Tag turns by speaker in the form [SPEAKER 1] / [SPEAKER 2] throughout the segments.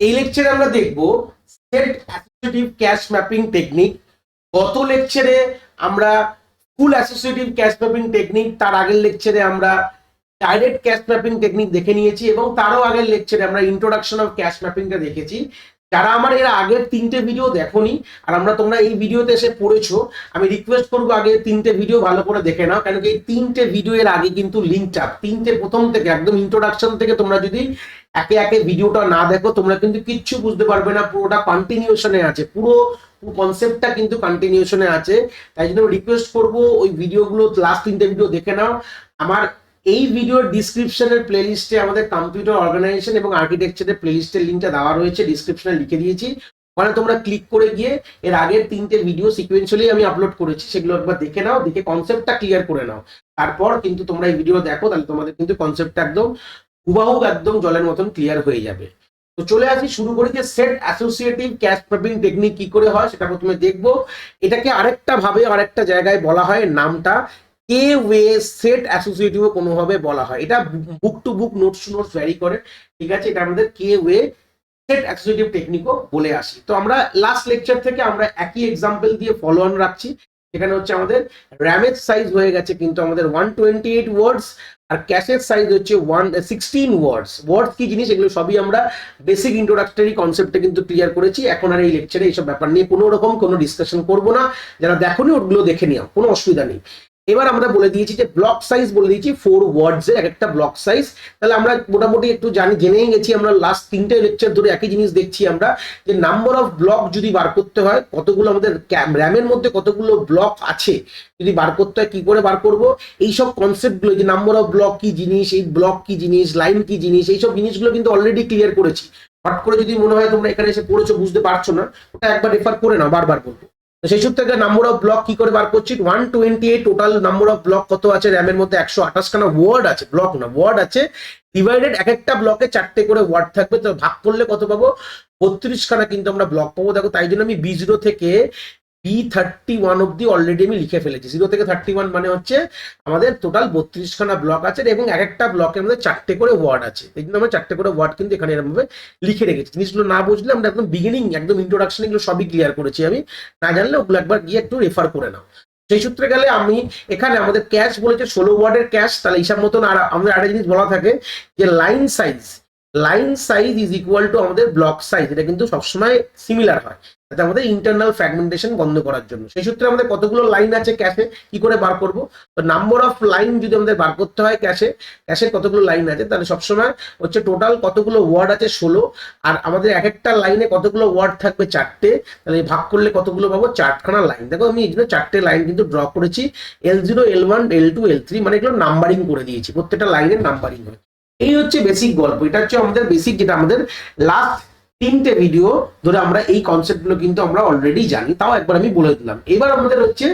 [SPEAKER 1] এই লেকচারে আমরা দেখব set associative cache mapping technique. গত লেকচারে আমরা ফুল অ্যাসোসিয়েটিভ ক্যাশ ম্যাপিং টেকনিক, তার আগের লেকচারে আমরা ডাইরেক্ট ক্যাশ ম্যাপিং টেকনিক দেখে নিয়েছি এবং তারও আগের লেকচারে আমরা ইন্ট্রোডাকশন অফ ক্যাশ ম্যাপিংটা দেখেছি। যারা আমার এর আগের তিনটে ভিডিও দেখোনি আর তোমরা এই ভিডিওতে এসে পড়েছো, আমি রিকোয়েস্ট করবো আগে তিনটে ভিডিও ভালো করে দেখে নাও, কেন কি এই তিনটে ভিডিও এর আগে কিন্তু লিঙ্কটা তিনটে প্রথম থেকে একদম ইন্ট্রোডাকশন থেকে তোমরা যদি একে একে ভিডিওটা না দেখো তোমরা কিন্তু কিচ্ছু বুঝতে পারবে না, পুরোটা কন্টিনিউশনে আছে, পুরো কনসেপ্টটা কিন্তু কন্টিনিউশনে আছে। তাই জন্য রিকোয়েস্ট করবো ওই ভিডিওগুলো লাস্ট তিনটে ভিডিও দেখে নাও। আমার এই ভিডিওর ডিসক্রিপশনের প্লেলিস্টে আমাদের কম্পিউটার অর্গানাইজেশন এবং আর্কিটেকচারের প্লেলিস্টের লিঙ্কটা দেওয়া রয়েছে, ডিসক্রিপশনে লিখে দিয়েছি। ওখানে তোমরা ক্লিক করে গিয়ে এর আগের তিনটে ভিডিও সিকোয়েন্সিয়ালি আমি আপলোড করেছি, সেগুলো একবার দেখে নাও, দেখে কনসেপ্টটা ক্লিয়ার করে নাও। তারপর কিন্তু তোমরা এই ভিডিও দেখো, তাহলে তোমাদের কিন্তু কনসেপ্টটা একদম হুবাহু একদম জলের মতন ক্লিয়ার হয়ে যাবে। তো চলে আসি, শুরু করি যে set associative cache mapping technique কি করে হয় সেটা প্রথমে দেখবো। এটাকে আরেকটা ভাবে আরেকটা জায়গায় বলা হয়, নামটা কে ওয়ে সেট অ্যাসোসিয়েটিভও কোনোভাবে বলা হয়। এটা book to book, notes to notes vary করে, ঠিক আছে। এটা আমাদের কে ওয়ে সেট অ্যাসোসিয়েটিভ টেকনিকও বলে আসি। তো আমরা লাস্ট লেকচার থেকে আমরা একই এক্সাম্পল দিয়ে ফলো অন রাখছি। এখানে হচ্ছে আমাদের র্যামের সাইজ হয়ে গেছে কিন্তু আমাদের 128 ওয়ার্ডস, আর ক্যাশের সাইজ হচ্ছে 16 ওয়ার্ডস। ওয়ার্ডস কি জিনিস এগুলো সবই আমরা বেসিক ইন্ট্রোডাক্টরি কনসেপ্টে কিন্তু ক্লিয়ার করেছি। এখন আর এই লেকচারে এইসব ব্যাপার নিয়ে কোনো রকম কোনো ডিসকাশন করবো না, যারা দেখোনি ওগুলো দেখে নিও, কোনো অসুবিধা নেই। এবার আমরা বলে দিয়েছি যে ব্লক সাইজ বলে দিয়েছি 4 ওয়ার্ডস এর একটা ব্লক সাইজ। তাহলে আমরা মোটামুটি একটু জেনেই গেছি, আমরা লাস্ট তিনটে লেকচার ধরে একই জিনিস দেখছি আমরা, যে নাম্বার অফ ব্লক যদি বার করতে হয়, কতগুলো আমাদের র্যামের মধ্যে কতগুলো ব্লক আছে যদি বার করতে হয়, কি করে বার করব, এইসব কনসেপ্টগুলো, যে নাম্বার অফ ব্লক কি জিনিস, এই ব্লক কি জিনিস, লাইন কি জিনিস, এইসব জিনিসগুলো কিন্তু অলরেডি ক্লিয়ার করেছি। হট করে যদি মনে হয় তোমরা এখানে এসে পড়েছো বুঝতে পারছো না, ওটা একবার রেফার করে নাও, বারবার বলবো। সেই সূত্র থেকে নাম্বার অফ ব্লক কি করে বার করছি, 128 টোটাল নাম্বার অফ ব্লক কত আছে র্যামের মধ্যে, 128 খানা ওয়ার্ড আছে, ব্লক না ওয়ার্ড আছে, ডিভাইডেড এক একটা ব্লকে 4টে করে ওয়ার্ড থাকবে, তো ভাগ করলে কত পাবো, 32 খানা কিন্তু আমরা ব্লক পাবো। দেখো তাই জন্য আমি B0 থেকে B31 অব্দি অলরেডি আমি লিখে ফেলেছি। 0 থেকে 31 মানে হচ্ছে আমাদের টোটাল 32 খানা ব্লক আছে এবং এক একটা ব্লকের মধ্যে 4টে করে ওয়ার্ড আছে। এই জন্য আমরা 4টে করে ওয়ার্ড কিন্তু এখানে এরকম ভাবে লিখে রেখেছি। জিনিসগুলো না বুঝলে আমরা একদম বিগিনিং, একদম ইন্ট্রোডাকশন এগুলো সবই ক্লিয়ার করেছি আমি, না জানলে ওগুলো একবার গিয়ে একটু রেফার করে নাও। সেই সূত্রে গেলে আমি এখানে আমাদের ক্যাশ বলেছে 16 ওয়ার্ডের ক্যাশ, তাহলে হিসাব মতন আর আমাদের আরেকটা জিনিস বলা থাকে যে line size is equal to আমাদের ব্লক সাইজ। এটা কিন্তু সবসময় সিমিলার হয়, যাতে আমাদের ইন্টারনাল ফ্র্যাগমেন্টেশন বন্ধ করার জন্য। সেই সূত্রে আমাদের কতগুলো লাইন আছে ক্যাশে কি করে বার করব, তো নাম্বার অফ লাইন যদি আমাদের বার করতে হয় ক্যাশে কতগুলো লাইন আছে, তাহলে সবসময় হচ্ছে টোটাল কতগুলো ওয়ার্ড আছে 16, আর আমাদের এক একটা লাইনে কতগুলো ওয়ার্ড থাকবে 4টে, তাহলে ভাগ করলে কতগুলো পাবো, 4খানা লাইন। দেখো আমি এই জন্য 4টে লাইন কিন্তু ড্র করেছি, L0 L1 L2 L3, মানে এগুলো নাম্বারিং করে দিয়েছি, প্রত্যেকটা লাইনের নাম্বারিং হয়। এই হচ্ছে বেসিক গল্প, এটা হচ্ছে আমাদের বেসিক, যেটা আমাদের লাস্ট তিনটে ভিডিও ধরে আমরা এই কনসেপ্টগুলো কিন্তু আমরা অলরেডি জানি, তাও একবার আমি বলে দিলাম। এবার আমাদের হচ্ছে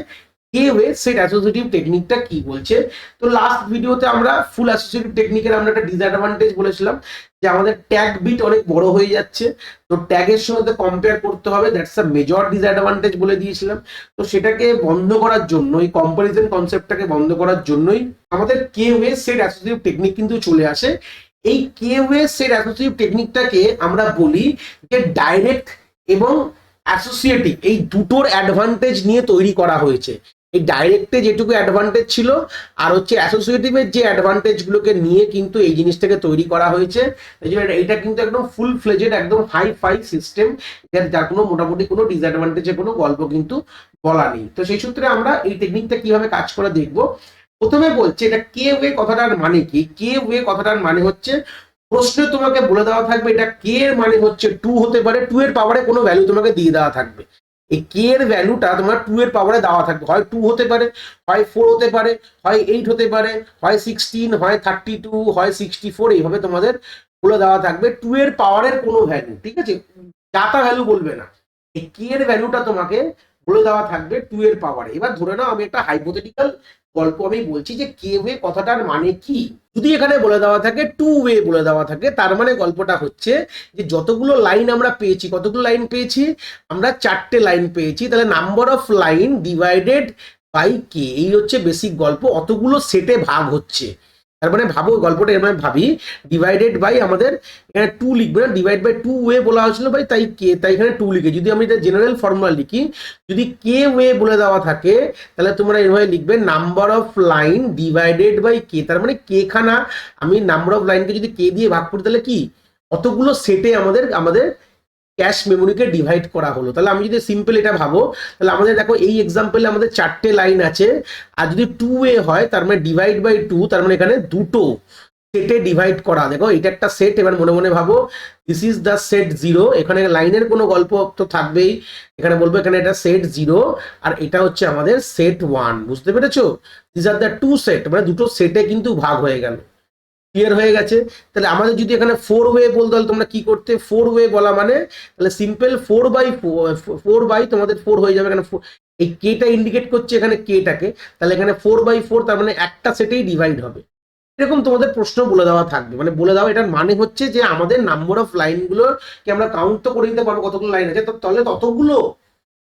[SPEAKER 1] কে ওয়ে সেট অ্যাসোসিয়েটিভ টেকনিকটা কি বলছে। তো লাস্ট ভিডিওতে আমরা ফুল অ্যাসোসিয়েটিভ টেকনিকের আমরা একটা ডিসঅ্যাডভান্টেজ বলেছিলাম যে আমাদের ট্যাগ বিট অনেক বড় হয়ে যাচ্ছে, তো ট্যাগের সঙ্গে কম্পেয়ার করতে হবে, দ্যাটস আ মেজর ডিসঅ্যাডভান্টেজ বলে দিয়েছিলাম। তো সেটাকে বন্ধ করার জন্য, এই কম্পারিজন কনসেপ্টটাকে বন্ধ করার জন্যই আমাদের K way set associative technique কিন্তু চলে আসে। এই কে ওয়ে সেট অ্যাসোসিয়েটিভ টেকনিকটাকে আমরা বলি যে ডাইরেক্ট এবং অ্যাসোসিয়েটিভ, এই দুটোর অ্যাডভান্টেজ নিয়ে তৈরি করা হয়েছে। এই ডাইরেক্টে যেটুকু অ্যাডভান্টেজ ছিল আর হচ্ছে অ্যাসোসিয়েটিভের যে অ্যাডভান্টেজ গুলোকে নিয়ে কিন্তু এই জিনিসটাকে তৈরি করা হয়েছে। এই জন্য এটা কিন্তু একদম ফুল ফ্লেজেড, একদম হাই ফাই সিস্টেম, যার কোনো মোটামুটি কোনো ডিসঅ্যাডভান্টেজের কোনো গল্প কিন্তু বলা নেই। তো সেই সূত্রে আমরা এই টেকনিকটা কিভাবে কাজ করে দেখবো। প্রথমে বলছে এটা কে ওয়ে কথাটার মানে কি। কে ওয়ে কথাটার মানে হচ্ছে, প্রশ্নে তোমাকে বলে দেওয়া থাকবে এটা কে এর মানে হচ্ছে 2 হতে পারে, 2 এর পাওয়ারে কোনো ভ্যালু তোমাকে দিয়ে দেওয়া থাকবে। এই কে এর ভ্যালুটা তোমার 2 এর পাওয়ারে দেওয়া থাকবে, হয় 2 হতে পারে, হয় 4 হতে পারে, হয় 8 হতে পারে, হয় 16, হয় 32, হয় 64, এইভাবে তোমাদের বলে দেওয়া থাকবে 2 এর পাওয়ারের কোনো ভ্যালু, ঠিক আছে, যাতা ভ্যালু বলবে না। এই কে এর ভ্যালুটা তোমাকে বলে দেওয়া থাকবে 2 এর পাওয়ারে। এবার ধরে নাও আমি একটা হাইপোথেটিক্যাল গল্প আমি বলছি যে কে ওয়ে কথাটার মানে কি। যদি এখানে বলে দেওয়া থাকে 2 ওয়ে বলে দেওয়া থাকে, তার মানে গল্পটা হচ্ছে যে যতগুলো লাইন আমরা পেয়েছি, কতগুলো লাইন পেয়েছি, আমরা 4টে লাইন পেয়েছি, তাহলে number of line divided by K, এই হচ্ছে বেসিক গল্প, অতগুলো সেটে ভাগ হচ্ছে। তার মানে ভাবো গল্পটা এর মানে ভাবি ডিভাইডেড বাই আমাদের এখানে 2 লিখবে না, ডিভাইড বাই 2 ওয়ে বলা হয়েছিল ভাই, তাই কে, তাই এখানে 2 লিখে। যদি আমি এটা জেনারেল ফর্মুলা লিখি, যদি কে ওয়ে বলে দেওয়া থাকে তাহলে তোমরা এভাবে লিখবে number of line divided by K. তার মানে কে খানা আমি নাম্বার অফ লাইনকে যদি কে দিয়ে ভাগ করি তাহলে কি অতগুলো সেটে আমাদের আমাদের ক্যাশ মেমোরিকে ডিভাইড করা হলো। তাহলে আমি যদি সিম্পল এটা ভাবো, তাহলে আমাদের দেখো এই এক্সাম্পলে আমাদের 4টে লাইন আছে, আর যদি 2 ওয়ে হয় তার মানে ডিভাইড বাই 2, তার মানে এখানে দুটো সেটে ডিভাইড করা। দেখো এটা একটা সেট, এবার মনে মনে ভাবো দিস ইজ দ্য সেট 0। এখানে লাইনের কোনো গল্প তো থাকবেই, এখানে বলবো এখানে এটা সেট 0 আর এটা হচ্ছে আমাদের সেট 1। বুঝতে পেরেছো? দিস আর দ্য 2 সেট, মানে দুটো সেটে কিন্তু ভাগ হয়ে গেল। ক্লিয়ার হয়ে গেছে? তাহলে আমাদের যদি এখানে 4 ওয়ে বলতে হলে তোমরা কি করতে, 4 ওয়ে বলা মানে তাহলে সিম্পল 4 বাই তোমাদের 4 হয়ে যাবে। এখানে এই কেটা ইন্ডিকেট করছে এখানে কেটাকে, তাহলে এখানে 4/4 তার মানে একটা সেটেই ডিভাইড হবে। এরকম তোমাদের প্রশ্ন বলে দেওয়া থাকবে, মানে বলে দেওয়া এটার মানে হচ্ছে যে আমাদের নাম্বার অফ লাইনগুলোকে আমরা কাউন্ট তো করে নিতে পারবো কতগুলো লাইন আছে, তাহলে ততগুলো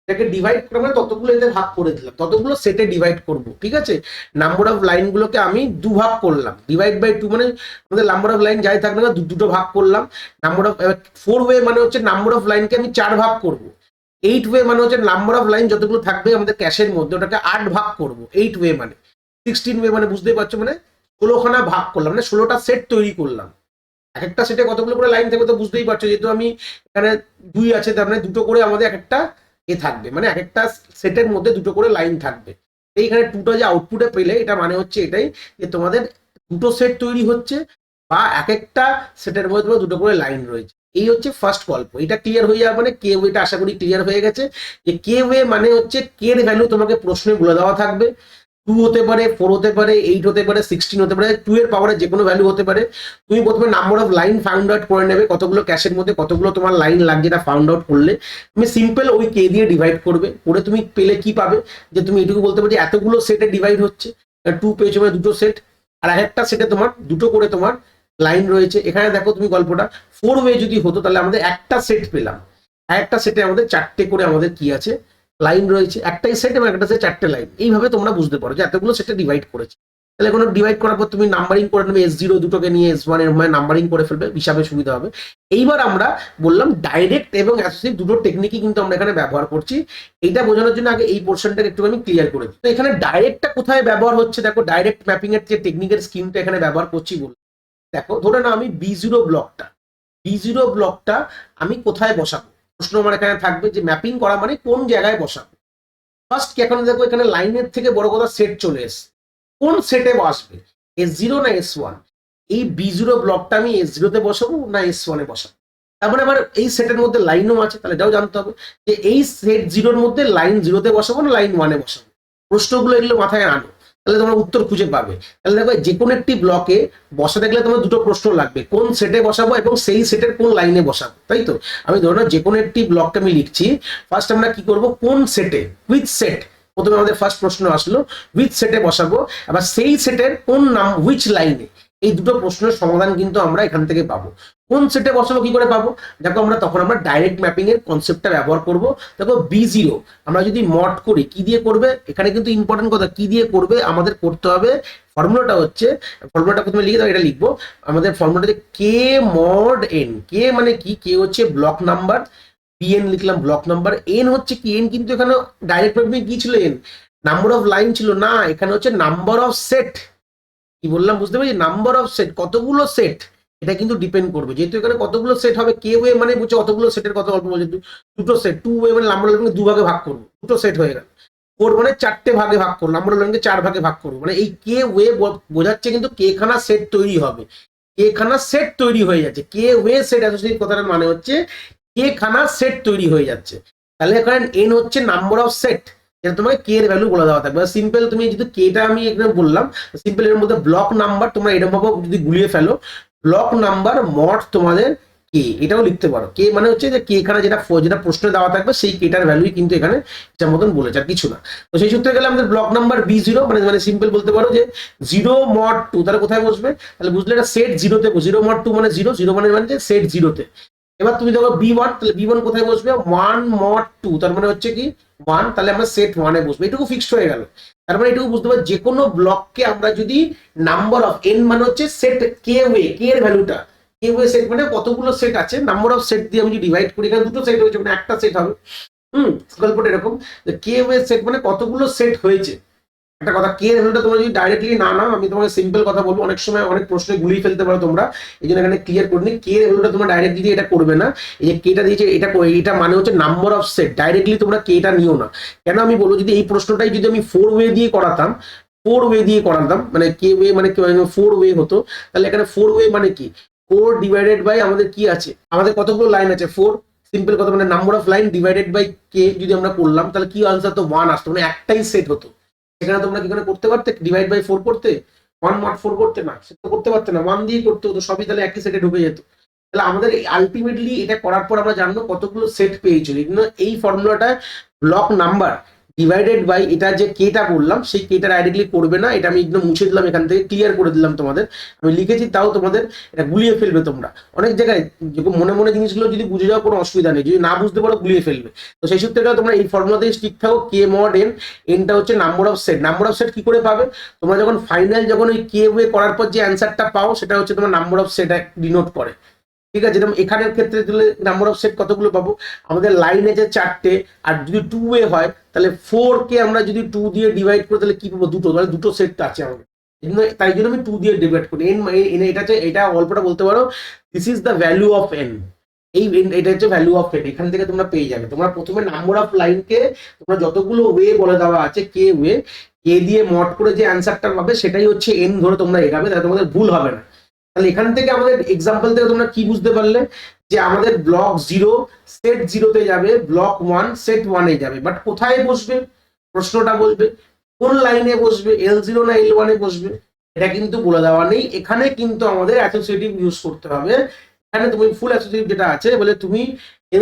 [SPEAKER 1] এটাকে ডিভাইড করে আমরা ততগুলো এতে ভাগ করে দিলাম, ততগুলো সেটে ডিভাইড করব। ঠিক আছে? নাম্বার অফ লাইনগুলোকে আমি দুভাগ করলাম, ডিভাইড বাই 2 মানে আমাদের নাম্বার অফ লাইন যাই থাকবে না দুটো ভাগ করলাম। নাম্বার অফ 4 ওয়ে মানে হচ্ছে নাম্বার অফ লাইনকে আমি 4 ভাগ করব। 8 ওয়ে মানে হচ্ছে নাম্বার অফ লাইন যতগুলো থাকবে আমাদের ক্যাশের মধ্যে ওটাকে 8 ভাগ করব। 8 ওয়ে মানে 16 ওয়ে মানে বুঝতেই পারছো, মানে 16খানা ভাগ করলাম, মানে 16টা সেট তৈরি করলাম। এক একটা সেটে কতগুলো করে লাইন থাকবে তো বুঝতেই পারছো, যেহেতু আমি এখানে 2 আছে তার মানে দুটো করে আমাদের এক একটা থাকবে, মানে এক একটা সেটের মধ্যে দুটো করে লাইন থাকবে। এইখানে 2টা যে আউটপুটে পেলে এটা মানে হচ্ছে এটাই যে তোমাদের দুটো সেট তৈরি হচ্ছে বা এক একটা সেটের মধ্যে তোমার দুটো করে লাইন রয়েছে। এই হচ্ছে ফার্স্ট গল্প। এটা ক্লিয়ার হয়ে যাবে, মানে কে ওয়েটা আশা করি ক্লিয়ার হয়ে গেছে যে কে ওয়ে মানে হচ্ছে কে এর ভ্যালু তোমাকে প্রশ্নে বলে দেওয়া থাকবে। 2 হতে পারে, 4 হতে পারে, 8 হতে পারে, 16 হতে পারে, 2 এর পাওয়ারে যে কোনো ভ্যালু হতে পারে। তুমি প্রথমে number of line found out করে নেবে, কতগুলো ক্যাশের মধ্যে কতগুলো তোমার লাইন লাগছে এটা ফাউন্ড আউট করলে তুমি সিম্পল ওই কে দিয়ে ডিভাইড করবে। করে তুমি পেলে কি পাবে, যে তুমি এটুকু বলতে পারো যে এতগুলো সেটে ডিভাইড হচ্ছে, 2 পেয়েছো মানে দুটো সেট, আর একটা সেটে তোমার দুটো করে তোমার লাইন রয়েছে। এখানে দেখো তুমি গল্পটা 4 ওয়ে যদি হতো তাহলে আমাদের একটা সেট পেলাম, একটা সেটে আমাদের 4টে করে আমাদের কি আছে লাইন রয়েছে, একটাই সেট এবং একটা সেট 4টে লাইন। এইভাবে তোমরা বুঝতে পারো যে এতগুলো সেটে ডিভাইড করেছে। তাহলে কোনো ডিভাইড করার পর তুমি নাম্বারিং করে নেবে, S0 দুটোকে নিয়ে S1 এর মানে নাম্বারিং করে ফেলবে, হিসাবে সুবিধা হবে। এইবার আমরা বললাম ডাইরেক্ট এবং অ্যাসোসিয়েট দুটো টেকনিকই কিন্তু আমরা এখানে ব্যবহার করছি। এইটা বোঝানোর জন্য আগে এই পোর্শনটা একটু আমি ক্লিয়ার করে দিই। তো এখানে ডাইরেক্টটা কোথায় ব্যবহার হচ্ছে, দেখো ডাইরেক্ট ম্যাপিং এর যে টেকনিকের স্কিমটা এখানে ব্যবহার করছি বলে, দেখো ধরে না আমি B0 ব্লকটা আমি কোথায় বসাবো, প্রশ্ন আমার এখানে থাকবে যে ম্যাপিং করা মানে কোন জায়গায় বসাবো। ফার্স্ট কি, এখন দেখো এখানে লাইনের থেকে বড় কথা সেট চলে এসছে, কোন সেটে বসবে, S0 না S1। এই B0 ব্লকটা আমি S0 তে বসাবো না S1 এ বসাবো। তারপরে আবার এই সেটের মধ্যে লাইনও আছে, তাহলে এটাও জানতে হবে যে এই সেট 0-র মধ্যে লাইন 0-তে বসাবো না লাইন 1-এ বসাবো। প্রশ্নগুলো এগুলো মাথায় আনো, তাহলে তোমরা উত্তর খুঁজে পাবে। তাহলে দেখো যে কোনো একটি ব্লকে বসাতে গেলে তোমার দুটো প্রশ্ন লাগবে, কোন সেটে বসাবো এবং সেই সেটের কোন লাইনে বসাবো। তাই তো আমি ধরো না যে কোনো একটি ব্লককে আমি লিখছি, ফার্স্ট আমরা কি করব, কোন সেটে, হুইচ সেট, প্রথমে আমাদের ফার্স্ট প্রশ্ন আসলো হুইচ সেটে বসাবো, আবার সেই সেটের কোন নাম, হুইচ লাইনে। এই দুটো প্রশ্নের সমাধান কিন্তু আমরা এখান থেকে পাবো। কোন সেটে বসাবো কি করে পাবো, দেখো আমরা তখন আমরা ডাইরেক্ট ম্যাপিং এর কনসেপ্টটা ব্যবহার করব। দেখো B0 আমরা যদি মড করি, কি দিয়ে করবে, এখানে কিন্তু ইম্পর্টেন্ট কথা কি দিয়ে করবে আমাদের করতে হবে। ফর্মুলাটা হচ্ছে, ফর্মুলাটা প্রথমে লিখে দাও, এটা লিখবো আমাদের ফর্মুলাটা যে কে মড এন। কে মানে কি, কে হচ্ছে ব্লক নাম্বার, PN লিখলাম ব্লক নাম্বার, এন হচ্ছে কি, এন কিন্তু এখানে ডাইরেক্ট ম্যাপিং কি ছিল, এন নাম্বার অফ লাইন ছিল না, এখানে হচ্ছে নাম্বার অফ সেট। কি বললাম বুঝতে পারছি, নাম্বার অফ সেট, কতগুলো সেট এটা কিন্তু ডিপেন্ড করবে, যেহেতু এখানে কতগুলো সেট হবে। কে ওয়ে মানে বুঝছো কতগুলো সেটের কথা অল্প বলছে, দুটো সেট। 2 ওয়ে মানে নাম্বার লাইনকে 2 ভাগে ভাগ করবো, দুটো সেট হয়ে গেল। 4 মানে 4টে ভাগে ভাগ করবো, নাম্বার লাইনকে 4 ভাগে ভাগ করবো, মানে এই কে ওয়ে বোঝাচ্ছে কিন্তু কে খানা সেট তৈরি হবে, কে খানা সেট তৈরি হয়ে যাচ্ছে। কে ওয়ে সেট অ্যাসোসিয়েট কথাটার মানে হচ্ছে কে খানা সেট তৈরি হয়ে যাচ্ছে। তাহলে এখানে এন হচ্ছে নাম্বার অফ সেট, এটা তোমাকে কে এর ভ্যালু বলে দেওয়া থাকবে। সিম্পল তুমি যদি কেটা আমি এখানে বললাম, সিম্পল এর মধ্যে ব্লক নাম্বার তোমরা এরকম ভাবে যদি গুলিয়ে ফেলো, ব্লক নাম্বার মড তোমাদের কে, এটাও লিখতে পারো। কে মানে হচ্ছে যে কে এখানে যেটা প্রশ্নে দেওয়া থাকবে সেই কেটার ভ্যালুই কিন্তু এখানে যার মতন বলেছে, আর কিছু না। তো সেই সূত্রে গেলে আমাদের ব্লক নাম্বার B0 মানে মানে সিম্পল বলতে পারো যে 0 mod 2, তাহলে কোথায় বসবে, তাহলে বুঝলে এটা সেট 0-তে, 0 mod 2 মানে 0, 0 মানে সেট 0-তে। এবার তুমি দেখো B1, তাহলে B1 কোথায় বসবে, 1 mod 2, তার মানে হচ্ছে কি 1, তাহলে আমরা সেট 1 এ বসবো, এটুকু ফিক্সড হয়ে গেল। তার মানে এটুকু বুঝতে পারছি যে কোনো ব্লককে আমরা যদি নাম্বার অফ n মানে হচ্ছে সেট কে ওয়ে, কে এর ভ্যালুটা, কে ওয়ে সেট মানে কতগুলো সেট আছে, নাম্বার অফ সেট দিয়ে আমি যদি ডিভাইড করি, এখানে দুটো সেট হয়েছে মানে একটা সেট হবে। গল্পটা এরকম, কে ওয়ে সেট মানে কতগুলো সেট হয়েছে। একটা কথা, কে এর ভ্যালুটা তোমরা যদি ডাইরেক্টলি না নাও, আমি তোমাকে সিম্পল কথা বলবো, অনেক সময় অনেক প্রশ্নে গুলিয়ে ফেলতে পারো তোমরা, এই জন্য এখানে ক্লিয়ার করে নি, কে এর ভ্যালুটা তোমরা ডাইরেক্টলি এটা করবে না। এই যে কেটা দিয়েছে এটা এটা মানে হচ্ছে নাম্বার অফ সেট, ডাইরেক্টলি তোমরা কেটা নিও না। কেন আমি বলবো, যদি এই প্রশ্নটাই যদি আমি 4 ওয়ে দিয়ে করাতাম, 4 ওয়ে দিয়ে করাতাম, মানে কে ওয়ে মানে 4 ওয়ে হতো, তাহলে এখানে 4 ওয়ে মানে কি, 4 ডিভাইডেড বাই আমাদের কি আছে, আমাদের কতগুলো লাইন আছে 4, সিম্পল কথা মানে number of line divided by K যদি আমরা করলাম, তাহলে কি আনসার তো 1 আসতো, মানে একটাই সেট হতো। সেখানে তোমরা কি করে করতে পারতে, ডিভাইড বাই 4 করতে, 1 mod 4 করতে না, সেটা করতে পারতে না, 1 দিয়ে করতে হতো, সবই তাহলে একই সেটে ঢুকে যেত। তাহলে আমাদের আলটিমেটলি এটা করার পর আমরা জানবো কতগুলো সেট পেয়েছিল, এই ফর্মুলাটা ব্লক নাম্বার ডিভাইডেড বাই এটা যে কেটা বললাম, সেই কেটা ডাইরেক্টলি করবে না, এটা আমি একদম মুছে দিলাম, এখান থেকে ক্লিয়ার করে দিলাম তোমাদের, আমি লিখেছি তাও তোমাদের এটা গুলিয়ে ফেলবে তোমরা অনেক জায়গায়, মনে মনে জিনিসগুলো যদি বুঝে যাওয়ার কোনো অসুবিধা নেই, যদি না বুঝতে পারো গুলিয়ে ফেলবে। তো সেই সূত্রে তোমরা এই ফর্মুলাতে স্টিক থাকো, কে মড এন, এনটা হচ্ছে number of set. Number of set কি করে পাবে, তোমরা যখন ফাইনাল যখন ওই কে ওয়ে করার পর যে অ্যান্সারটা পাও, সেটা হচ্ছে তোমার নাম্বার অফ সেট ডিনোট করে। ঠিক আছে, যেরকম এখানের ক্ষেত্রে দিলে নাম্বার অফ সেট কতগুলো পাবো, আমাদের লাইনে যে 4টে, আর যদি 2 ওয়ে হয় তাহলে 4 কে আমরা যদি 2 দিয়ে ডিভাইড করি তাহলে কি পাবো, দুটো, মানে দুটো সেট আছে আমাদের, তাই জন্য আমি 2 দিয়ে ডিভাইড করি। এন এটা হচ্ছে, এটা গল্পটা বলতে পারো, this is the value of N, এই এটা হচ্ছে ভ্যালু অফ এন, এখান থেকে তোমরা পেয়ে যাবে। তোমরা প্রথমে নাম্বার অফ লাইনকে তোমরা যতগুলো ওয়ে বলে দেওয়া আছে কে ওয়ে, কে দিয়ে মড করে যে অ্যান্সারটা পাবে সেটাই হচ্ছে এন ধরে তোমরা এগাবে, তাহলে তোমাদের ভুল হবে না। তাহলে এখান থেকে আমাদের এক্সাম্পল থেকে তোমরা কি বুঝতে পারলে, যে আমাদের ব্লক 0 সেট 0-তে যাবে, ব্লক 1 সেট 1-এ যাবে, বাট কোথায় বসবে প্রশ্নটা বলবে, কোন লাইনে বসবে, L0 না L1 এ বসবে, এটা কিন্তু বলে দেওয়া নেই। এখানে কিন্তু আমাদের অ্যাসোসিয়েটিভ ইউজ করতে হবে। এখানে তুমি ফুল অ্যাসোসিয়েটিভ যেটা আছে, বলে তুমি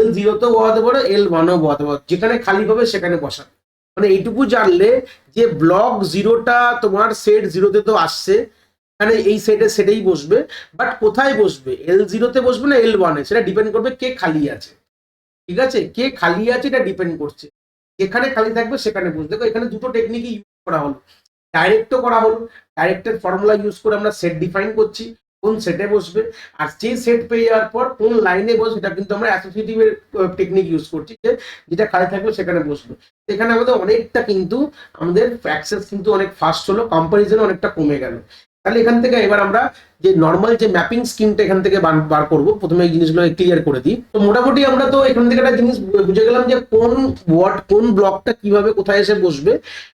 [SPEAKER 1] L0 তেও বসাতে পারো, L1-ও বসাতে পারো, যেখানে খালি পাবে সেখানে বসাবে। মানে এইটুকু জানলে যে ব্লক 0টা তোমার সেট 0-তে তো আসছে, মানে এই সেটে সেটাই বসবে, বাট কোথায় বসবে, L0-তে বসবে না L1-এ, সেটা ডিপেন্ড করবে কে খালি আছে। ঠিক আছে, কে খালি আছে এটা ডিপেন্ড করছে, যেখানে খালি থাকবে সেখানে বসবে। দেখো এখানে দুটো টেকনিকই ইউজ করা হলো, ডাইরেক্টও করা হলো, ডাইরেক্টের ফর্মুলা ইউজ করে আমরা সেট ডিফাইন করছি কোন সেটে বসবে, আর সেই সেট পেয়ে যাওয়ার পর কোন লাইনে বসবে সেটা কিন্তু আমরা অ্যাসোসিয়েটিভের টেকনিক ইউজ করছি, যে যেটা খালি থাকবে সেখানে বসবে। এখানে আমাদের অনেকটা কিন্তু আমাদের অ্যাক্সেস কিন্তু অনেক ফাস্ট হলো, কম্পারিজন অনেকটা কমে গেল। তাহলে এখান থেকে এবার আমরা যে নর্মাল যে ম্যাপিং স্কিমটা এখান থেকে বার করবো, প্রথমে এই জিনিসগুলো ক্লিয়ার করে দিই। তো মোটামুটি আমরা তো এখান থেকে একটা জিনিস বুঝে গেলাম যে কোন ওয়ার্ড কোন ব্লকটা কিভাবে কোথায় এসে বসবে,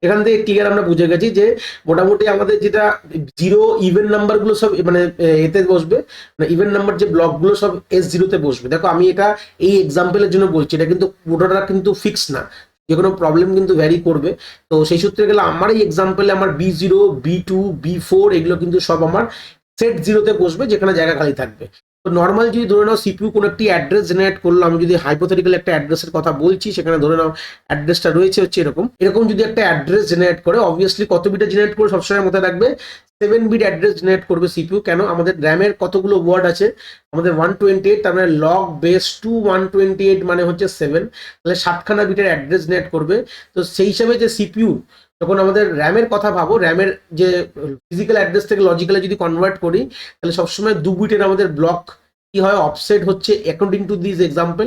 [SPEAKER 1] এখান থেকে ক্লিয়ার আমরা বুঝে গেছি যে মোটামুটি আমাদের যেটা 0 ইভেন নাম্বার গুলো সব মানে এতে বসবে, মানে ইভেন নাম্বার যে ব্লক গুলো সব S0-তে বসবে। দেখো আমি এটা এই এক্সাম্পলের জন্য বলছি, এটা কিন্তু পুরোটা কিন্তু ফিক্স না, যে কোনো প্রবলেম কিন্তু ভ্যারি করবে। তো সেই সূত্রে গেলে আমার এই এক্সাম্পলে আমার B0, B2, B4 এগুলো কিন্তু সব আমার সেট 0-তে বসবে, যেখানে জায়গা খালি থাকবে। তো নর্মাল যদি ধরে নাও সিপিইউ কোনো একটি অ্যাড্রেস জেনারেট করলো, আমি যদি হাইপোথেটিক্যাল একটা অ্যাড্রেসের কথা বলছি, সেখানে ধরে নাও অ্যাড্রেসটা রয়েছে হচ্ছে এরকম যদি একটা অ্যাড্রেস জেনারেট করে, অবভিয়াসলি কত বিটে জেনারেট করে সবসময় মনে রাখবে, 7 বিট অ্যাড্রেস জেনারেট করবে সিপিইউ। কেন, আমাদের র্যামের কতগুলো ওয়ার্ড আছে, আমাদের 128, তার মানে লগ বেস 2 128 মানে হচ্ছে 7, তাহলে 7খানা বিটের অ্যাড্রেস জেনারেট করবে। তো সেই হিসাবে যে সিপিইউ, যখন আমাদের র্যামের কথা ভাবো, র্যামের যে ফিজিক্যাল অ্যাড্রেস থেকে লজিক্যালে যদি কনভার্ট করি, তাহলে সবসময় 2 বিটের আমাদের ব্লক কি হয়, অফসেট হচ্ছে অ্যাকর্ডিং টু দিস এক্সাম্পল,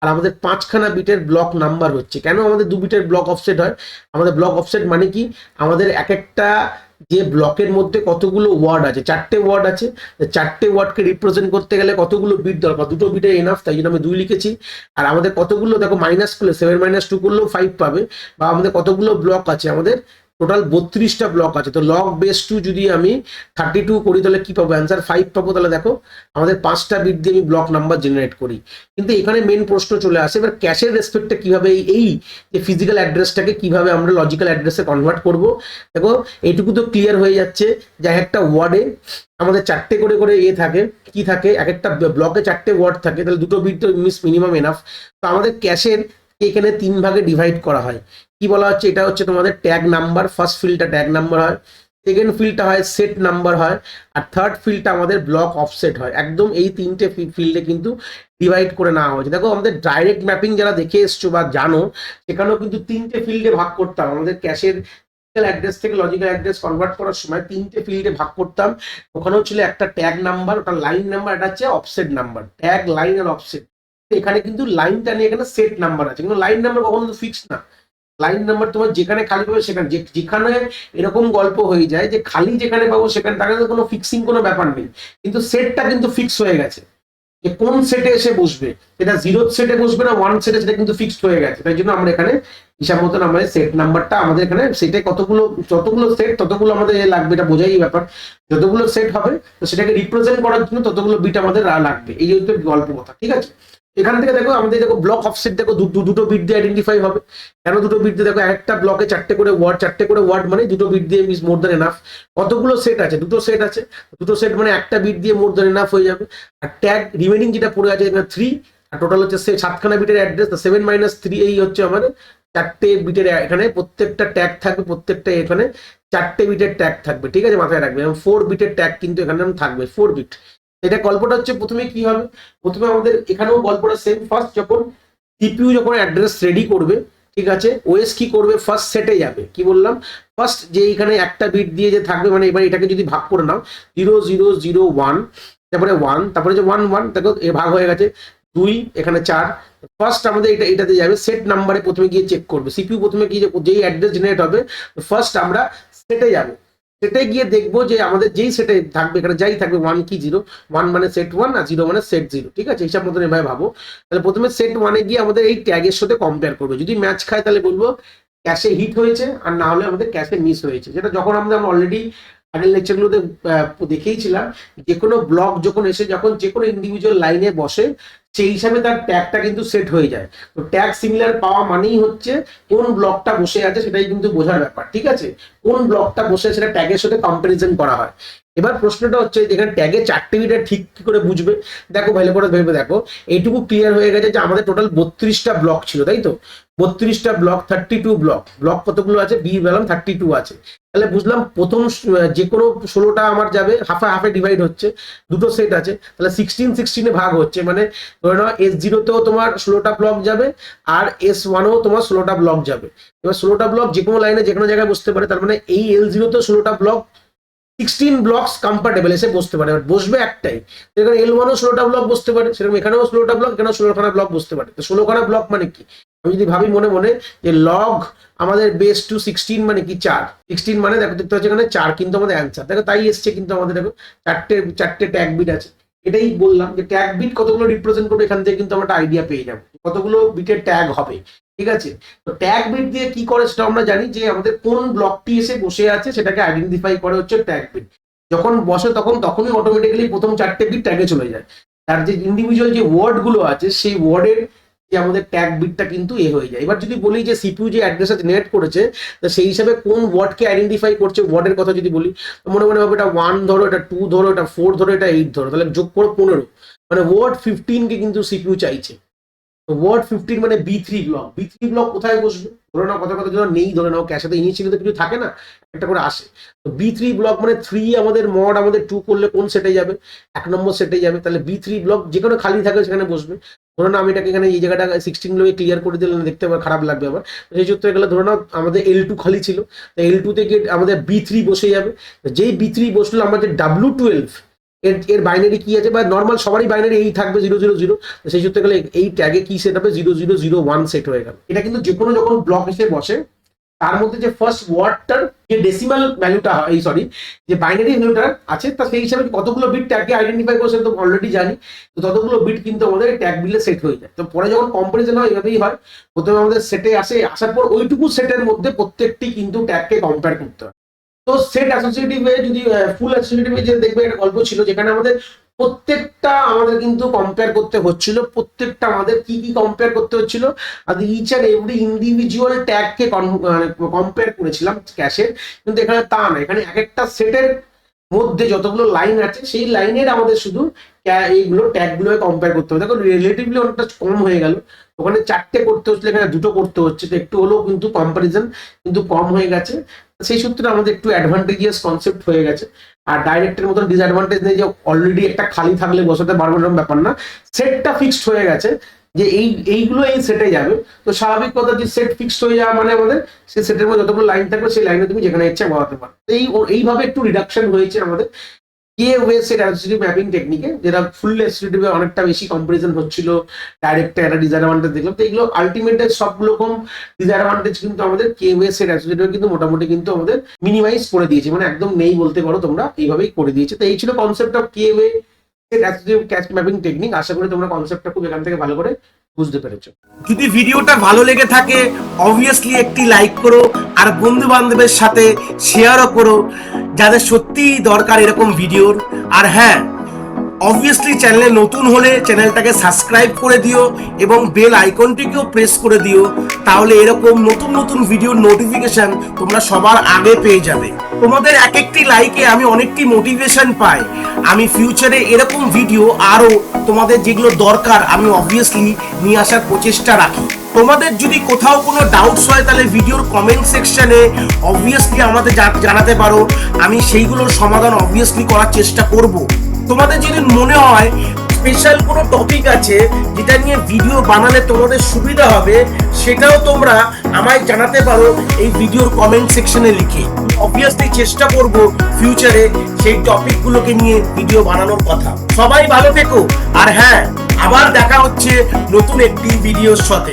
[SPEAKER 1] আর আমাদের 5খানা বিটের ব্লক নাম্বার হচ্ছে। কেন আমাদের 2 বিটের ব্লক অফসেট হয়, আমাদের ব্লক অফসেট মানে কি, আমাদের এক একটা যে ব্লকের মধ্যে কতগুলো ওয়ার্ড আছে, 4টে ওয়ার্ড আছে, 4টে ওয়ার্ডকে রিপ্রেজেন্ট করতে গেলে কতগুলো বিট দরকার, 2টো বিটে এনাফ, তাই জন্য আমি 2 লিখেছি। আর আমাদের কতগুলো, দেখো মাইনাস করলে 7 - 2 করলেও 5 পাবে, বা আমাদের কতগুলো ব্লক আছে, আমাদের টোটাল 32টা ব্লক আছে। তো লগ বেস 2 যদি আমি 32 করি তাহলে কি পাবো, অ্যান্সার 5 পাবো। তাহলে দেখো আমাদের 5টা বিট দিয়ে আমি ব্লক নাম্বার জেনারেট করি। কিন্তু এখানে মেন প্রশ্ন চলে আসে, এবার ক্যাশের রেসপেক্টে কিভাবে এই যে ফিজিক্যাল অ্যাড্রেসটাকে কিভাবে আমরা লজিক্যাল অ্যাড্রেসে কনভার্ট করব। দেখো এইটুকু তো ক্লিয়ার হয়ে যাচ্ছে যে একটা ওয়ার্ডে আমাদের 4টে করে করে থাকে, কি থাকে, এক একটা ব্লকে 4টে ওয়ার্ড থাকে, তাহলে 2টো বিট তো মিনিমাম এনাফ। তো আমাদের ক্যাশের এখানে 3 ভাগে ডিভাইড করা হয়। কি বলা হচ্ছে, এটা হচ্ছে তোমাদের ট্যাগ নাম্বার, ফার্স্ট ফিল্ডটা ট্যাগ নাম্বার হয়, সেকেন্ড ফিল্ডটা হয় সেট নাম্বার হয়, আর থার্ড ফিল্ডটা আমাদের ব্লক অফসেট হয়। একদম এই 3টে ফিল্ডে কিন্তু ডিভাইড করে নেওয়া হয়েছে। দেখো আমাদের ডাইরেক্ট ম্যাপিং যারা দেখে এসছো বা জানো, সেখানেও কিন্তু 3টে ফিল্ডে ভাগ করতাম। আমাদের ক্যাশের অ্যাড্রেস থেকে লজিক্যাল অ্যাড্রেস কনভার্ট করার সময় 3টে ফিল্ডে ভাগ করতাম। ওখানেও ছিল একটা ট্যাগ নাম্বার, ওটা লাইন নাম্বার, এটা হচ্ছে অফসেট নাম্বার, ট্যাগ, লাইন আর অফসেট। এখানে কিন্তু লাইনটা নিয়ে এখানে সেট নাম্বার আছে, কিন্তু লাইন নাম্বার কখনো তো ফিক্স না। লাইন নাম্বার তোমার যেখানে খালি পাবে সেখানে, যেখানে এরকম গল্প হয়ে যায় যে খালি যেখানে পাবো সেখানে, তার কোনো ফিক্সিং কোনো ব্যাপার নেই, কিন্তু সেটটা কিন্তু ফিক্স হয়ে গেছে যে কোন সেটে এসে বসবে, সেটা 0th সেটে বসবে না 1 সেটে, সেটা কিন্তু ফিক্সড হয়ে গেছে। তাই জন্য আমরা এখানে হিসাব মতন আমাদের সেট নাম্বারটা, আমাদের এখানে সেটে যতগুলো সেট ততগুলো আমাদের লাগবে, এটা বোঝাই ব্যাপার। যতগুলো সেট হবে তো সেটাকে রিপ্রেজেন্ট করার জন্য ততগুলো বিট আমাদের লাগবে, এই হচ্ছে গল্প কথা, ঠিক আছে। এখান থেকে দেখো আমাদের দেখো ব্লক অফসেট দেখো দুটো বিট দিয়ে আইডেন্টিফাই হবে। কেন দুটো বিট দিয়ে? দেখো একটা ব্লকে 4টে করে ওয়ার্ড, মানে দুটো বিট দিয়ে মিস মোর দ্যান এনাফ। কতগুলো সেট আছে? দুটো সেট আছে, দুটো সেট মানে একটা বিট দিয়ে মোর দ্যান এনাফ হয়ে যাবে। আর ট্যাগ রিমেনিং যেটা পড়ে আছে এখানে 3, আর টোটাল হচ্ছে 7খানা বিটের অ্যাড্রেস, 7 - 3, এই হচ্ছে আমাদের 4টে বিটের। এখানে প্রত্যেকটা ট্যাগ থাকবে, প্রত্যেকটা এখানে 4টে বিটের ট্যাগ থাকবে, ঠিক আছে, মাথায় রাখবে। এবং 4 বিটের ট্যাগ কিন্তু এখানে থাকবে, 4 বিট। এটা গল্পটা হচ্ছে প্রথমে কি হবে, প্রথমে আমাদের এখানেও গল্পটা সেম। ফার্স্ট যখন সিপিইউ যখন অ্যাড্রেস রেডি করবে, ঠিক আছে, ওএস কি করবে, ফার্স্ট সেটে যাবে। কি বললাম? ফার্স্ট যে এখানে একটা বিট দিয়ে যে থাকবে, মানে এবার এটাকে যদি ভাগ করে নাও 0 0 0 1, তারপরে 1, তারপরে যে 1 1, দেখো এ ভাগ হয়ে গেছে 2, এখানে 4। ফার্স্ট আমাদের এটাতে যাবে, সেট নাম্বারে প্রথমে গিয়ে চেক করবে সিপিইউ। প্রথমে কি যেই অ্যাড্রেস জেনারেট হবে, ফার্স্ট আমরা সেটে যাবো, সেটে গিয়ে দেখবো যে আমাদের যেই সেটে থাকবে, এখানে যাই থাকবে 1 কি 0, 1 মানে সেট 1 আর 0 মানে সেট 0, ঠিক আছে, হিসাব মতন এভাবে ভাবো। তাহলে প্রথমে সেট 1-এ গিয়ে আমাদের এই ট্যাগের সাথে কম্পেয়ার করবে, যদি ম্যাচ খায় তাহলে বলবো ক্যাশে হিট হয়েছে, আর না হলে আমাদের ক্যাশে মিস হয়েছে। যেটা যখন আমরা অলরেডি আগের লেকচারগুলোতে দেখেইছিলাম, যে কোনো ব্লক যখন এসে যখন যে কোনো ইন্ডিভিজুয়াল লাইনে বসে, সেই হিসাবে তার ট্যাগটা কিন্তু সেট হয়ে যায়। তো ট্যাগ সিমিলার পাওয়া মানেই হচ্ছে কোন ব্লকটা বসে আছে সেটাই কিন্তু বোঝার ব্যাপার, ঠিক আছে। কোন ব্লকটা বসে সেটা ট্যাগের সাথে কম্পারিজন করা হয়। এবার প্রশ্নটা হচ্ছে যেখানে ট্যাগে 4টে বিট ঠিক কি করে বুঝবে? দেখো ভালো করে ভেবে দেখো, এইটুকু ক্লিয়ার হয়ে গেছে যে আমাদের টোটাল 32টা ব্লক ছিল, তাই তো? 32টা ব্লক, 32 ব্লক কতগুলো আছে? বি বললাম 32 আছে। তাহলে বুঝলাম প্রথম যে কোনো 16টা আমার যাবে, হাফে হাফে ডিভাইড হচ্ছে, দুটো সেট আছে, তাহলে 16 16-এ ভাগ হচ্ছে, মানে ধরে নাও S0-তেও তোমার 16টা ব্লক যাবে, আর S1-এও তোমার 16টা ব্লক যাবে। এবার 16টা ব্লক যে কোনো লাইনে যে কোনো জায়গায় বসতে পারে, তার মানে এই L0-তেও 16টা ব্লক, 16 ব্লকস কম্পার্টেবল এসে বসতে পারে, বসবে একটাই। এখানে L1-ও 16টা ব্লক বসতে পারে, সেরকম এখানেও 16টা ব্লক, এখানেও 16খানা ব্লক বসতে পারে। তো 16খানা ব্লক মানে কি? আমি যদি ভাবি মনে মনে যে লগ আমাদের বেস টু 16 মানে কি 4, 16 মানে দেখো দেখতে পাচ্ছি এখানে 4 কিন্তু আমাদের অ্যান্সার, দেখো তাই এসছে। কিন্তু আমাদের দেখো চারটে ট্যাগ বিট আছে। এটাই বললাম যে ট্যাগ বিট কতগুলো রিপ্রেজেন্ট করবে, এখান থেকে কিন্তু আমরা একটা আইডিয়া পেয়ে যাবো কতগুলো বিটের ট্যাগ হবে, ঠিক আছে। তো ট্যাগ বিট দিয়ে কি করে সেটা আমরা জানি, যে আমাদের কোন ব্লকটি এসে বসে আছে সেটাকে আইডেন্টিফাই করে হচ্ছে ট্যাগ বিট। যখন বসে তখনই অটোমেটিক্যালি প্রথম 4টে বিট ট্যাগে চলে যায়। তার যে ইন্ডিভিজুয়াল যে ওয়ার্ড গুলো আছে সেই ওয়ার্ডের যে আমাদের ট্যাগ বিটটা কিন্তু হয়ে যায়। এবার যদি বলি যে সিপিইউ যে অ্যাড্রেসটা জেনারেট করেছে, তো সেই হিসাবে কোন ওয়ার্ডকে আইডেন্টিফাই করছে, ওয়ার্ডের কথা যদি বলি, তো মনে মনে হবে এটা 1 ধরো, এটা 2 ধরো, এটা 4 ধরো, এটা 8 ধরো, তাহলে যোগ করো 15, মানে ওয়ার্ড 15কে কিন্তু সিপিইউ চাইছে। তো ওয়ার্ড 15 মানে বি3 ব্লক কোথায় বসবে? ধরে নাও কথা যদি নেই, ধরে নাও ক্যাশে তো ইনিশিয়ালি তো কিছু থাকে না, একটা করে আসে। তো বি3 ব্লক মানে 3 আমাদের মড আমাদের 2 করলে কোন সেটে যাবে? 1 নম্বর সেটে যাবে। তাহলে বি3 ব্লক যেখানে খালি থাকে সেখানে বসবে। ধরে নাও আমি এটাকে এখানে এই জায়গাটা 16 গুলোকে ক্লিয়ার করে দিলে দেখতে আবার খারাপ লাগবে আবার, সেই সূত্রে গেলে ধরে নাও আমাদের L2 খালি ছিল, তো L2 থেকে আমাদের বি3 বসে যাবে। যেই বি3 বসলো আমাদের W12 এর বাইনারি কি আছে, বা নর্মাল সবারই বাইনারি এই থাকবে 000, সেই সূত্রে গেলে এই ট্যাগে কি সেট হবে? 0001 সেট হয়ে গেল। এটা কিন্তু যে কোনো যখন ব্লক এসে বসে, তার মধ্যে যে ফার্স্ট ওয়ার্ডটার যে ডেসিমাল ভ্যালুটা হয়, সরি, যে বাইনারি ভ্যালুটা আছে, তা সেই হিসাবে কতগুলো বিট ট্যাগকে আইডেন্টিফাই করছে তো অলরেডি জানি। তো ততগুলো বিট কিন্তু আমাদের ট্যাগ বিলে সেট হয়ে যায়। তো পরে যখন কম্পারিজন হয় এভাবেই হয়, প্রথমে আমাদের সেটে আসার পর ওইটুকু সেটের মধ্যে প্রত্যেকটি কিন্তু ট্যাগকে কম্পেয়ার করতে হয়। তো সেট অ্যাসোসিয়েটিভে যদি ফুল অ্যাসোসিয়েটিভে যে দেখবে একটা গল্প ছিল, যেখানে আমাদের প্রত্যেকটা আমাদের কিন্তু কম্পেয়ার করতে হচ্ছিল, প্রত্যেকটা আমাদের কি কি কম্পেয়ার করতে হচ্ছিল, আর ইচ অ্যান্ড এভরি ইন্ডিভিজুয়াল ট্যাগকে কম্পেয়ার করেছিলাম ক্যাশের। কিন্তু এখানে তা না, এখানে এক একটা সেটের মধ্যে যতগুলো লাইন আছে সেই লাইনের আমাদের শুধু এইগুলো ট্যাগগুলো কম্পেয়ার করতে হবে। দেখো রিলেটিভলি অনেকটা কম হয়ে গেল, ওখানে 4টে করতে হচ্ছিল, এখানে 2টো করতে হচ্ছে, তো একটু হলেও কিন্তু কম্পারিজন কিন্তু কম হয়ে গেছে। সেই সূত্রে আমাদের একটু অ্যাডভান্টেজিয়াস কনসেপ্ট হয়ে গেছে। আর ডাইরেক্টের মতো ডিসঅ্যাডভান্টেজ নেই যে অলরেডি একটা খালি থাকলে বসাতে পারবো এরকম ব্যাপার না, সেটটা ফিক্সড হয়ে গেছে যে এইগুলো এই সেটে যাবে। তো স্বাভাবিক কথা যে সেট ফিক্সড হয়ে যাওয়া মানে আমাদের সেই সেটের মধ্যে যতগুলো লাইন থাকবে সেই লাইনে তুমি যেখানে ইচ্ছা বসাতে পারো। এইভাবে একটু রিডাকশন হয়েছে আমাদের K way set associative mapping টেকনিকে, যেটা ফুল অ্যাসোসিয়েটিভে অনেকটা বেশি কম্পারিজন হচ্ছিল, ডাইরেক্টে একটা ডিসঅ্যাডভান্টেজ দেখলাম। তো এগুলো আলটিমেটলি সব রকম ডিসঅ্যাডভান্টেজ কিন্তু আমাদের কে ওয়ে সেট অ্যাসোসিয়েটিভ কিন্তু মোটামুটি কিন্তু আমাদের মিনিমাইজ করে দিয়েছে, মানে একদম নেই বলতে পারো তোমরা, এইভাবেই করে দিয়েছে। তো এই ছিল concept of K way set associative cache mapping technique. আশা করি তোমরা কনসেপ্টটা খুব এখান থেকে ভালো করে বুঝতে পেরেছো।
[SPEAKER 2] যদি ভিডিওটা ভালো লেগে থাকে অবভিয়াসলি একটি লাইক করো, আর বন্ধু বান্ধবের সাথে শেয়ারও করো যাদের সত্যিই দরকার এরকম ভিডিওর। আর হ্যাঁ, অবভিয়াসলি চ্যানেলে নতুন হলে চ্যানেলটাকে সাবস্ক্রাইব করে দিও এবং বেল আইকনটিকেও প্রেস করে দিও, তাহলে এরকম নতুন নতুন ভিডিওর নোটিফিকেশন তোমরা সবার আগে পেয়ে যাবে। তোমাদের এক একটি লাইকে আমি অনেকটি মোটিভেশন পাই, আমি ফিউচারে এরকম ভিডিও আরো তোমাদের যেগুলো দরকার আমি অবভিয়াসলি নিয়ে আসার প্রচেষ্টা রাখি। তোমাদের যদি কোথাও কোনো ডাউটস হয় তাহলে ভিডিওর কমেন্ট সেকশনে অবভিয়াসলি আমাদের জানাতে পারো, আমি সেইগুলোর সমাধান অবভিয়াসলি করার চেষ্টা করব। তোমাদের যদি মনে হয় স্পেশাল কোনো টপিক আছে যেটা নিয়ে ভিডিও বানালে তোমাদের সুবিধা হবে, সেটাও তোমরা আমায় জানাতে পারো এই ভিডিওর কমেন্ট সেকশনে লিখে। অবভিয়াসলি চেষ্টা করব ফিউচারে সেই টপিকগুলোকে নিয়ে ভিডিও বানানোর কথা। সবাই ভালো থেকো, আর হ্যাঁ, আবার দেখা হচ্ছে নতুন একটি ভিডিওর সাথে।